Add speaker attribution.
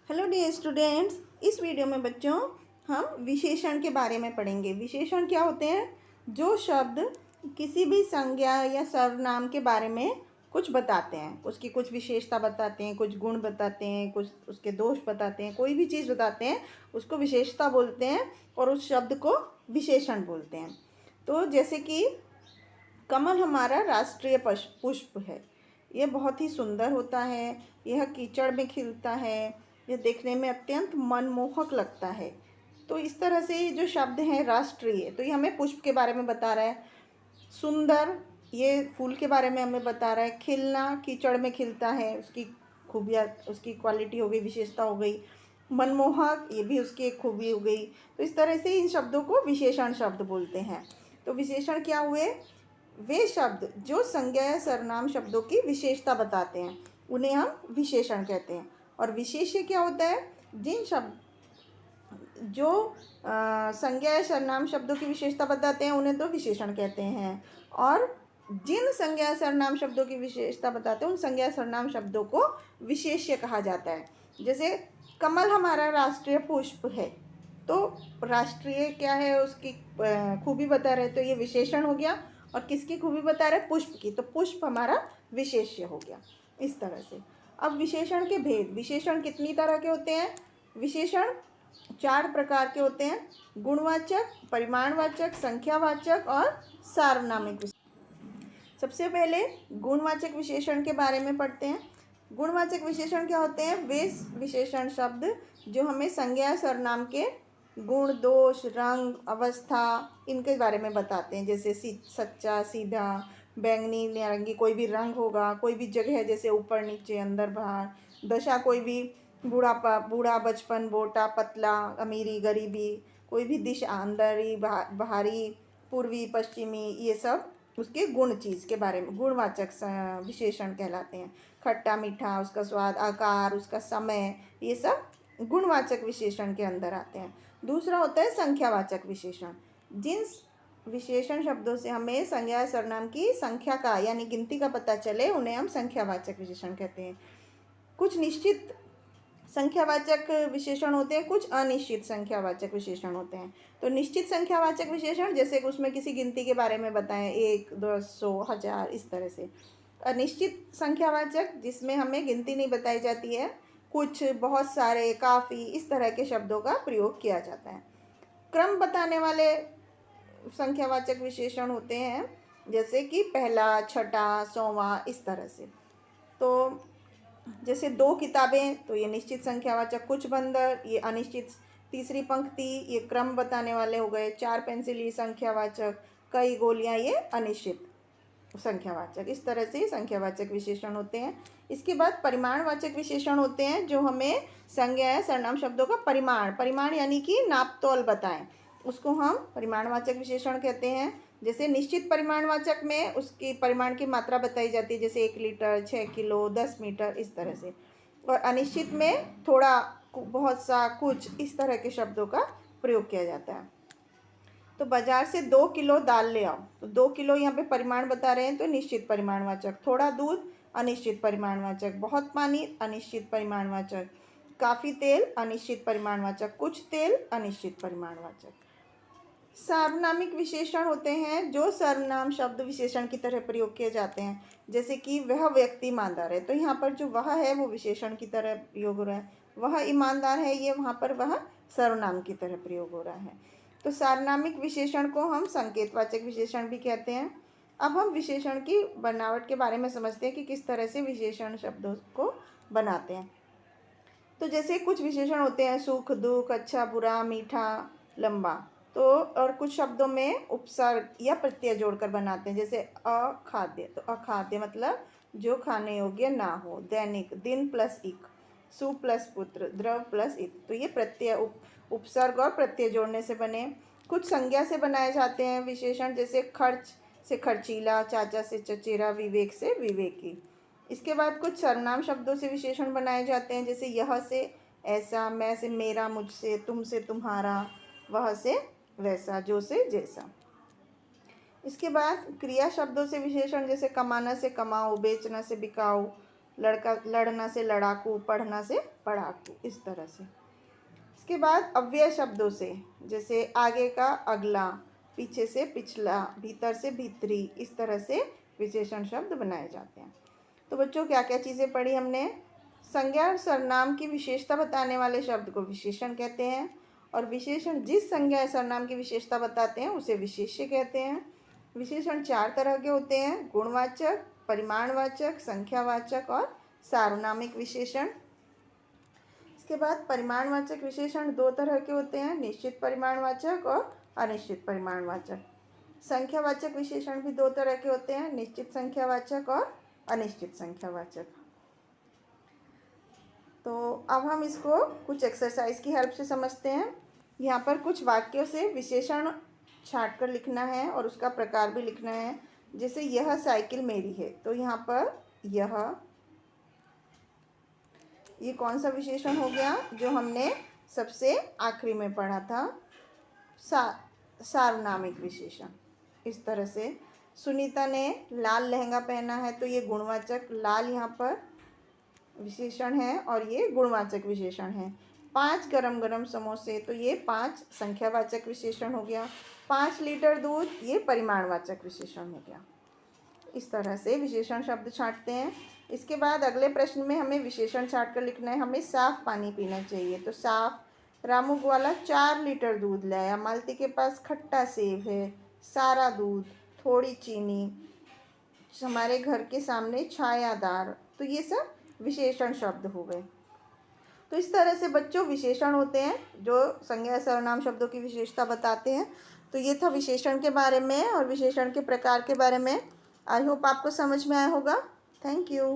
Speaker 1: Hello dear students, इस video में बच्चों हम विशेषण के बारे में पढ़ेंगे। विशेषण क्या होते हैं? जो शब्द किसी भी संज्ञा या सर्वनाम के बारे में कुछ बताते हैं, उसकी कुछ विशेषता बताते हैं, कुछ गुण बताते हैं, कुछ उसके दोष बताते हैं, कोई भी चीज़ बताते हैं, उसको विशेषता बोलते हैं और उस शब्द को विशेषण बोलते हैं। तो जैसे कि कमल हमारा राष्ट्रीय पुष्प है। यह बहुत ही सुंदर होता है, यह कीचड़ में खिलता है, यह देखने में अत्यंत मनमोहक लगता है। तो इस तरह से ये जो शब्द हैं राष्ट्रीय, तो ये हमें पुष्प के बारे में बता रहा है। सुंदर, ये फूल के बारे में हमें बता रहा है। खिलना, कीचड़ में खिलता है, उसकी खूबियाँ, उसकी क्वालिटी हो गई, विशेषता हो गई। मनमोहक, ये भी उसकी एक खूबी हो गई। तो इस तरह से इन शब्दों को विशेषण शब्द बोलते हैं। तो विशेषण क्या हुए? वे शब्द जो संज्ञा या सर्वनाम शब्दों की विशेषता बताते हैं, उन्हें हम विशेषण कहते हैं। और विशेष्य क्या होता है? जिन शब्द जो संज्ञा या सर्वनाम शब्दों की विशेषता बताते हैं, उन्हें तो विशेषण कहते हैं। और जिन संज्ञा या सर्वनाम शब्दों की विशेषता बताते हैं, उन संज्ञा या सर्वनाम शब्दों को विशेष्य कहा जाता है। जैसे कमल हमारा राष्ट्रीय पुष्प है, तो राष्ट्रीय क्या है, उसकी खूबी बता रहे, तो ये विशेषण हो गया। और किसकी खूबी बता रहे? पुष्प की, तो पुष्प हमारा विशेष्य हो गया। इस तरह से अब विशेषण के भेद। विशेषण कितनी तरह के होते हैं? विशेषण 4 प्रकार के होते हैं: गुणवाचक, परिमाणवाचक, संख्यावाचक और सार्वनामिक। सबसे पहले गुणवाचक विशेषण के बारे में पढ़ते हैं। गुणवाचक विशेषण क्या होते हैं? वे विशेषण शब्द जो हमें संज्ञा सर्वनाम के गुण, दोष, रंग, अवस्था, इनके बारे में बताते हैं। जैसे सच्चा, सीधा, बैंगनी, नारंगी, कोई भी रंग होगा, कोई भी जगह जैसे ऊपर नीचे, अंदर बाहर, दशा कोई भी, बूढ़ापा, बूढ़ा, बचपन, मोटा, पतला, अमीरी, गरीबी, कोई भी दिशा, अंदरी, बाहरी, पूर्वी, पश्चिमी, ये सब उसके गुण, चीज़ के बारे में गुणवाचक विशेषण कहलाते हैं। खट्टा, मीठा, उसका स्वाद, आकार, उसका समय, ये सब गुणवाचक विशेषण के अंदर आते हैं। दूसरा होता है संख्यावाचक विशेषण। जिन विशेषण शब्दों से हमें संज्ञा या सर्वनाम की संख्या का यानी गिनती का पता चले, उन्हें हम संख्यावाचक विशेषण कहते हैं। कुछ निश्चित संख्यावाचक विशेषण होते हैं, कुछ अनिश्चित संख्यावाचक विशेषण होते हैं। तो निश्चित संख्यावाचक विशेषण जैसे कि उसमें किसी गिनती के बारे में बताएं, 1, 10, 100, 1000, इस तरह से। अनिश्चित संख्यावाचक जिसमें हमें गिनती नहीं बताई जाती है, कुछ, बहुत सारे, काफ़ी, इस तरह के शब्दों का प्रयोग किया जाता है। क्रम बताने वाले संख्यावाचक विशेषण होते हैं, जैसे कि पहला, छठा, 100वां, इस तरह से। तो जैसे 2 किताबें, तो ये निश्चित संख्यावाचक। कुछ बंदर, ये अनिश्चित। तीसरी पंक्ति, ये क्रम बताने वाले हो गए। 4 पेंसिल, ये संख्यावाचक। कई गोलियां, ये अनिश्चित संख्यावाचक। इस तरह से संख्यावाचक विशेषण होते हैं। इसके बाद परिमाणवाचक विशेषण होते हैं, जो हमें संज्ञा या सर्वनाम शब्दों का परिमाण यानी कि नापतोल बताएं, उसको हम परिमाणवाचक विशेषण कहते हैं। जैसे निश्चित परिमाणवाचक में उसकी परिमाण की मात्रा बताई जाती है, जैसे 1 लीटर, 6 किलो, 10 मीटर, इस तरह से। और अनिश्चित में थोड़ा, बहुत सा, कुछ, इस तरह के शब्दों का प्रयोग किया जाता है। तो बाजार से 2 किलो दाल ले आओ, तो 2 किलो यहाँ पे परिमाण बता रहे हैं, तो निश्चित परिमाणवाचक। थोड़ा दूध, अनिश्चित परिमाणवाचक। बहुत पानी, अनिश्चित परिमाणवाचक। काफ़ी तेल, अनिश्चित परिमाणवाचक। कुछ तेल, अनिश्चित परिमाणवाचक। सार्वनामिक विशेषण होते हैं जो सर्वनाम शब्द विशेषण की तरह प्रयोग किए जाते हैं। जैसे कि वह व्यक्ति ईमानदार है, तो यहाँ पर जो वह है वो विशेषण की तरह प्रयोग हो रहा है। वह ईमानदार है, ये वहाँ पर वह सर्वनाम की तरह प्रयोग हो रहा है। तो सार्वनामिक विशेषण को हम संकेतवाचक विशेषण भी कहते हैं। अब हम विशेषण की बनावट के बारे में समझते हैं कि किस तरह से विशेषण शब्दों को बनाते हैं। तो जैसे कुछ विशेषण होते हैं, सुख, दुख, अच्छा, बुरा, मीठा, लंबा। तो और कुछ शब्दों में उपसर्ग या प्रत्यय जोड़कर बनाते हैं, जैसे अखाद्य, तो अखाद्य मतलब जो खाने योग्य ना हो। दैनिक, दिन प्लस इक। सु प्लस पुत्र, द्रव प्लस इत, तो ये प्रत्यय उपसर्ग और प्रत्यय जोड़ने से बने। कुछ संज्ञा से बनाए जाते हैं विशेषण, जैसे खर्च से खर्चीला, चाचा से चचेरा, विवेक से विवेकी। इसके बाद कुछ सर्वनाम शब्दों से विशेषण बनाए जाते हैं, जैसे यह से ऐसा, मैं से मेरा, मुझसे, तुम से तुम्हारा, वह से वैसा, जो से जैसा। इसके बाद क्रिया शब्दों से विशेषण, जैसे कमाना से कमाओ, बेचना से बिकाओ, लड़का लड़ना से लड़ाकू, पढ़ना से पढ़ाकू, इस तरह से। इसके बाद अव्यय शब्दों से, जैसे आगे का अगला, पीछे से पिछला, भीतर से भीतरी, इस तरह से विशेषण शब्द बनाए जाते हैं। तो बच्चों क्या क्या चीज़ें पढ़ी हमने? संज्ञा और सर्वनाम की विशेषता बताने वाले शब्द को विशेषण कहते हैं, और विशेषण जिस संज्ञा या सर्वनाम की विशेषता बताते हैं उसे विशेष्य कहते हैं। विशेषण 4 तरह के होते हैं: गुणवाचक, परिमाणवाचक, संख्यावाचक और सार्वनामिक विशेषण। इसके बाद परिमाणवाचक विशेषण 2 तरह के होते हैं: निश्चित परिमाणवाचक और अनिश्चित परिमाणवाचक। संख्यावाचक विशेषण भी 2 तरह के होते हैं: निश्चित संख्यावाचक और अनिश्चित संख्यावाचक। तो अब हम इसको कुछ एक्सरसाइज की हेल्प से समझते हैं। यहाँ पर कुछ वाक्यों से विशेषण छांट कर लिखना है और उसका प्रकार भी लिखना है। जैसे यह साइकिल मेरी है, तो यहाँ पर ये कौन सा विशेषण हो गया जो हमने सबसे आखिरी में पढ़ा था? सार्वनामिक विशेषण। इस तरह से सुनीता ने लाल लहंगा पहना है, तो ये गुणवाचक लाल यहाँ पर विशेषण है और ये गुणवाचक विशेषण है। 5 गरम गरम समोसे, तो ये 5 संख्यावाचक विशेषण हो गया। 5 लीटर दूध, ये परिमाणवाचक विशेषण हो गया। इस तरह से विशेषण शब्द छांटते हैं। इसके बाद अगले प्रश्न में हमें विशेषण छांट कर लिखना है। हमें साफ पानी पीना चाहिए, तो साफ। रामू ग्वाला 4 लीटर दूध लाया। मालती के पास खट्टा सेब है। सारा दूध, थोड़ी चीनी, हमारे घर के सामने छायादार, तो ये सब विशेषण शब्द हो गए। तो इस तरह से बच्चों विशेषण होते हैं जो संज्ञा सर्वनाम शब्दों की विशेषता बताते हैं। तो ये था विशेषण के बारे में और विशेषण के प्रकार के बारे में। आई होप आपको समझ में आया होगा। Thank you.